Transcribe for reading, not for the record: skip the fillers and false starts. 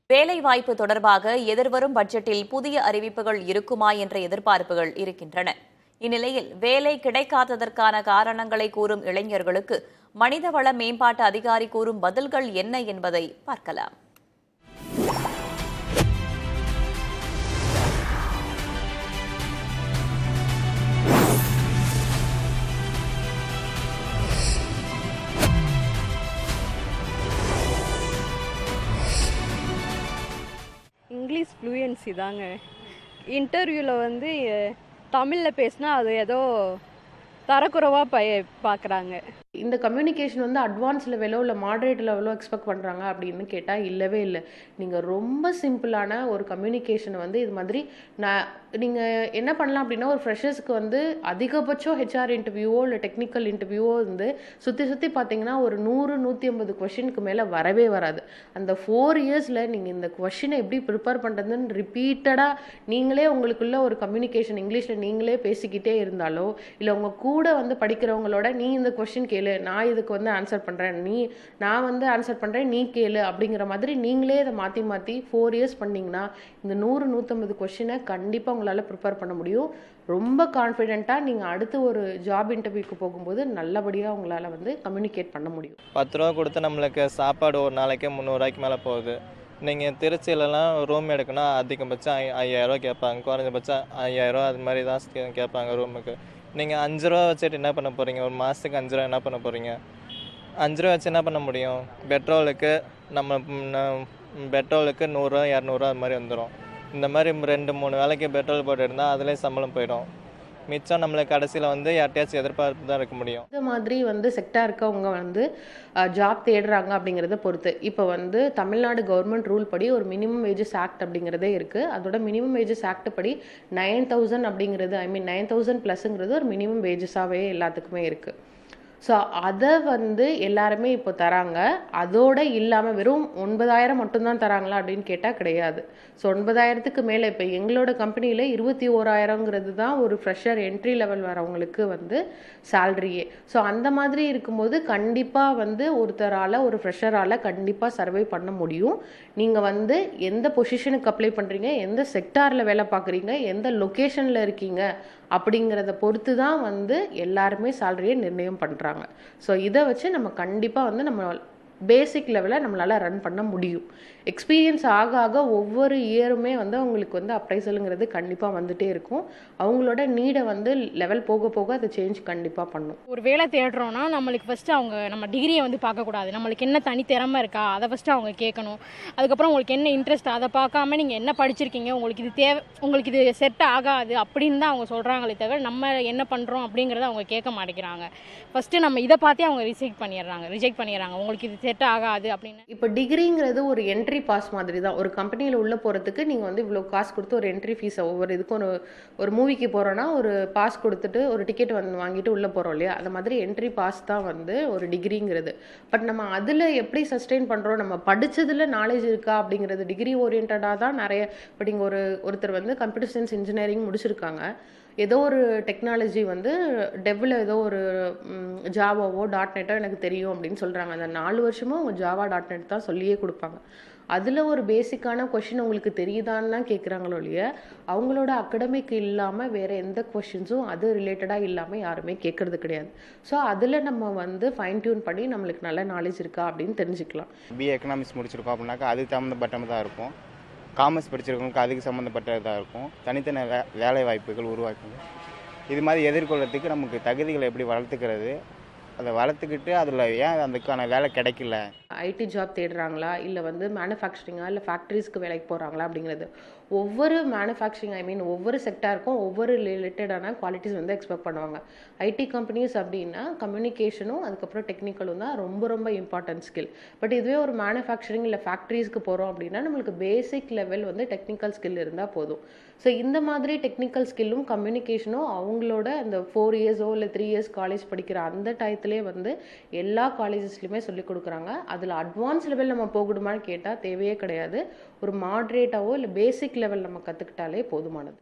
வேலைவாய்ப்பு தொடர்பாக எதிர்வரும் பட்ஜெட்டில் புதிய அறிவிப்புகள் இருக்குமா என்ற எதிர்பார்ப்புகள் இருக்கின்றன. இந்நிலையில் வேலை கிடைக்காததற்கான காரணங்களை கூறும் இளைஞர்களுக்கு மனிதவள மேம்பாட்டு அதிகாரி கூறும் பதில்கள் என்ன என்பதை பார்க்கலாம். இங்கிலீஷ் ஃப்ளூயன்சி தாங்க. இன்டர்வியூவில் தமிழில் பேசினா அது ஏதோ தரக்குறைவாக பார்க்குறாங்க. இந்த கம்யூனிகேஷன் அட்வான்ஸ் லெவலோ இல்லை மாடரேட் லெவலோ எக்ஸ்பெக்ட் பண்ணுறாங்க அப்படின்னு கேட்டால் இல்லவே இல்லை. நீங்கள் ரொம்ப சிம்பிளான ஒரு கம்யூனிகேஷனை இது மாதிரி நீங்கள் என்ன பண்ணலாம் அப்படின்னா, ஒரு ஃப்ரெஷர்ஸ்க்கு அதிகபட்சம் ஹெச்ஆர் இன்டர்வியூவோ இல்லை டெக்னிக்கல் இன்டர்வியூவோ சுற்றி பார்த்தீங்கன்னா ஒரு 100-150 கொஷினுக்கு மேலே வரவே வராது. அந்த 4 இயர்ஸில் நீங்கள் இந்த கொஷினை எப்படி ப்ரிப்பேர் பண்ணுறதுன்னு ரிப்பீட்டடாக நீங்களே உங்களுக்குள்ள ஒரு கம்யூனிகேஷன் இங்கிலீஷில் நீங்களே பேசிக்கிட்டே இருந்தாலோ, இல்லை உங்கள் கூட படிக்கிறவங்களோட நீ இந்த கொஷின் கேளு, நான் இதுக்கு ஆன்சர் பண்ணுறேன், நான் ஆன்சர் பண்ணுறேன், நீ கேளு அப்படிங்கிற மாதிரி நீங்களே இதை மாற்றி மாற்றி 4 இயர்ஸ் பண்ணிங்கன்னா இந்த 100-150 கொஷினை கண்டிப்பாக உங்களால் ப்ரிப்பேர் பண்ண முடியும். ரொம்ப கான்ஃபிடென்ட்டாக நீங்கள் அடுத்து ஒரு ஜாப் இன்டர்வியூக்கு போகும்போது நல்லபடியாக உங்களால் கம்யூனிகேட் பண்ண முடியும். 10 ரூபா கொடுத்து நம்மளுக்கு சாப்பாடு ஒரு நாளைக்கு 300 ரூபாய்க்கு மேலே போகுது. நீங்கள் திருச்சியிலலாம் ரூம் எடுக்கணும், அதிகபட்சம் 5000 ரூபா கேட்பாங்க, குறைஞ்சபட்சம் 5000 ரூபா அது மாதிரி தான் கேட்பாங்க ரூமுக்கு. நீங்கள் 5 ரூபா வச்சுட்டு என்ன பண்ண போகிறீங்க? ஒரு மாதத்துக்கு 5 ரூபா என்ன பண்ண போகிறீங்க? 5 ரூபா வச்சு என்ன பண்ண முடியும்? பெட்ரோலுக்கு 100 ரூபா 200 ரூபா அது மாதிரி வந்துடும். இந்த மாதிரி 2-3 வேலைக்கு பெட்ரோல் போட்டு இருந்தால் அதிலே சம்பளம் போயிடும். மிச்சம் நம்மளுக்கு கடைசியில் யார்ட்டையாச்சும் எதிர்பார்ப்பு தான் இருக்க முடியும். இந்த மாதிரி செக்டாருக்கு அவங்க ஜாப் தேடுறாங்க அப்படிங்கிறத பொறுத்து இப்போ தமிழ்நாடு கவர்மெண்ட் ரூல் படி ஒரு மினிமம் வேஜஸ் ஆக்ட் அப்படிங்கிறதே இருக்குது. அதோட மினிமம் வேஜஸ் ஆக்ட் படி 9000 அப்படிங்கிறது 9000 ப்ளஸ்ங்கிறது ஒரு மினிமம் வேஜஸாகவே எல்லாத்துக்குமே இருக்குது. ஸோ அதை எல்லாருமே இப்போ தராங்க. அதோடு இல்லாமல் வெறும் 9000 மட்டும்தான் தராங்களா அப்படின்னு கேட்டால் கிடையாது. ஸோ 9000க்கு மேலே இப்போ எங்களோட கம்பெனியில் 21,000ங்கிறது தான் ஒரு ஃப்ரெஷர் என்ட்ரி லெவல் வரவங்களுக்கு சேல்ரியே. ஸோ அந்த மாதிரி இருக்கும்போது கண்டிப்பாக ஒருத்தரால் ஒரு ஃப்ரெஷரால் கண்டிப்பாக சர்வை பண்ண முடியும். நீங்கள் எந்த பொசிஷனுக்கு அப்ளை பண்ணுறீங்க, எந்த செக்டாரில் வேலை பார்க்குறீங்க, எந்த லொக்கேஷனில் இருக்கீங்க அப்படிங்கிறத பொறுத்து தான் எல்லாருமே சேலரியை நிர்ணயம் பண்ணுறாங்க. ஸோ இதை வச்சு நம்ம கண்டிப்பாக நம்ம பேசிக் லெவலில் நம்மளால் ரன் பண்ண முடியும். எக்ஸ்பீரியன்ஸ் ஆக ஆக ஒவ்வொரு இயருமே அவங்களுக்கு அப்ரைசலுங்கிறது கண்டிப்பாக வந்துட்டே இருக்கும். அவங்களோட நீடை லெவல் போக போக அதை சேஞ்ச் கண்டிப்பாக பண்ணும். ஒரு வேலை தேடுறோன்னா நம்மளுக்கு ஃபஸ்ட்டு அவங்க நம்ம டிகிரியை பார்க்கக்கூடாது. நம்மளுக்கு என்ன தனி திறமை இருக்கா அதை ஃபஸ்ட்டு அவங்க கேட்கணும். அதுக்கப்புறம் உங்களுக்கு என்ன இன்ட்ரெஸ்ட் அதை பார்க்காம நீங்கள் என்ன படிச்சிருக்கீங்க, உங்களுக்கு இது தேவை, உங்களுக்கு இது செட் ஆகாது அப்படின்னு தான் அவங்க சொல்கிறாங்களே தவிர நம்ம என்ன பண்ணுறோம் அப்படிங்கிறத அவங்க கேட்க மாட்டேங்கிறாங்க. ஃபஸ்ட்டு நம்ம இதை பார்த்தே அவங்க ரிஜெக்ட் பண்ணிடுறாங்க உங்களுக்கு இது செட் ஆகாது அப்படின்னு. இப்போ டிகிரிங்கிறது ஒரு என்ட்ரி பாஸ் மாதிரி தான். ஒரு கம்பெனியில் உள்ளே போகிறதுக்கு நீங்கள் இவ்வளோ காசு கொடுத்து ஒரு என்ட்ரி ஃபீஸை ஒவ்வொரு இதுக்கும் ஒரு மூவிக்கு போகிறோன்னா ஒரு பாஸ் கொடுத்துட்டு ஒரு டிக்கெட் வாங்கிட்டு உள்ளே போகிறோம் இல்லையா, அது மாதிரி என்ட்ரி பாஸ் தான் ஒரு டிகிரிங்கிறது. பட் நம்ம அதில் எப்படி சஸ்டெயின் பண்ணுறோம், நம்ம படித்ததில் நாலேஜ் இருக்கா அப்படிங்கிறது டிகிரி ஓரியன்டாக தான் நிறைய. இப்போ நீங்கள் ஒருத்தர் கம்ப்யூட்டர் சயின்ஸ் இன்ஜினியரிங் முடிச்சிருக்காங்க, ஏதோ ஒரு டெக்னாலஜி டெவ்வில் ஏதோ ஒரு ஜாவாவோ .NETஓ எனக்கு தெரியும் அப்படின்னு சொல்கிறாங்க. அந்த 4 வருஷமும் அவங்க ஜாவா .NET தான் சொல்லியே கொடுப்பாங்க. அதில் ஒரு பேசிக்கான கொஷின் உங்களுக்கு தெரியுதான்னு தான் கேட்குறாங்களோ இல்லைய, அவங்களோட அகடமிக் இல்லாமல் வேறு எந்த கொஷின்ஸும் அது ரிலேட்டடாக இல்லாமல் யாருமே கேட்குறது கிடையாது. ஸோ அதில் நம்ம ஃபைன் டியூன் பண்ணி நம்மளுக்கு நல்ல நாலேஜ் இருக்கா அப்படின்னு தெரிஞ்சுக்கலாம். பிஏ எக்கனாமிக்ஸ் முடிச்சிருக்கோம் அப்படின்னாக்கா அதுக்கு சம்மந்தப்பட்டது தான் இருக்கும். காமர்ஸ் படிச்சிருக்கவங்களுக்கு அதுக்கு சம்மந்தப்பட்டதாக இருக்கும். தனித்தனி வேலை வாய்ப்புகள் உருவாக்குங்க. இது மாதிரி எதிர்கொள்கிறதுக்கு நமக்கு தகுதிகளை எப்படி வளர்த்துக்கிறது, அதை வளர்த்துக்கிட்டு அதில் ஏன் அதுக்கான வேலை கிடைக்கல, ஐடி ஜாப் தேடுறாங்களா இல்லை மேனுஃபேக்சரிங்கா இல்லை ஃபேக்ட்ரிஸ்க்கு வேலைக்கு போகிறாங்களா அப்படிங்கிறது ஒவ்வொரு மேனுஃபேக்சரிங் ஒவ்வொரு செக்டாருக்கும் ஒவ்வொரு ரிலேட்டடான குவாலிட்டிஸ் எக்ஸ்பெக்ட் பண்ணுவாங்க. ஐடி கம்பெனிஸ் அப்படின்னா கம்யூனிகேஷனும் அதுக்கப்புறம் டெக்னிக்கலும் தான் ரொம்ப ரொம்ப இம்பார்ட்டன்ட் ஸ்கில். பட் இதுவே ஒரு மேனுஃபேக்சரிங் இல்லை ஃபேக்ட்ரிஸ்க்கு போகிறோம் அப்படின்னா நம்மளுக்கு பேசிக் லெவல் டெக்னிக்கல் ஸ்கில் இருந்தால் போதும். ஸோ இந்த மாதிரி டெக்னிக்கல் ஸ்கில்லும் கம்யூனிகேஷனும் அவங்களோட அந்த 4 இயர்ஸோ இல்லை 3 இயர்ஸ் காலேஜ் படிக்கிற அந்த டயத்துலேயே எல்லா காலேஜஸ்லையுமே சொல்லிக் கொடுக்குறாங்க. அதில் அட்வான்ஸ் லெவல் நம்ம போகணுமான்னு கேட்டால் தேவையே கிடையாது. ஒரு மாட்ரேட்டாவோ இல்லை பேசிக் லெவல் நம்ம கற்றுக்கிட்டாலே போதுமானது.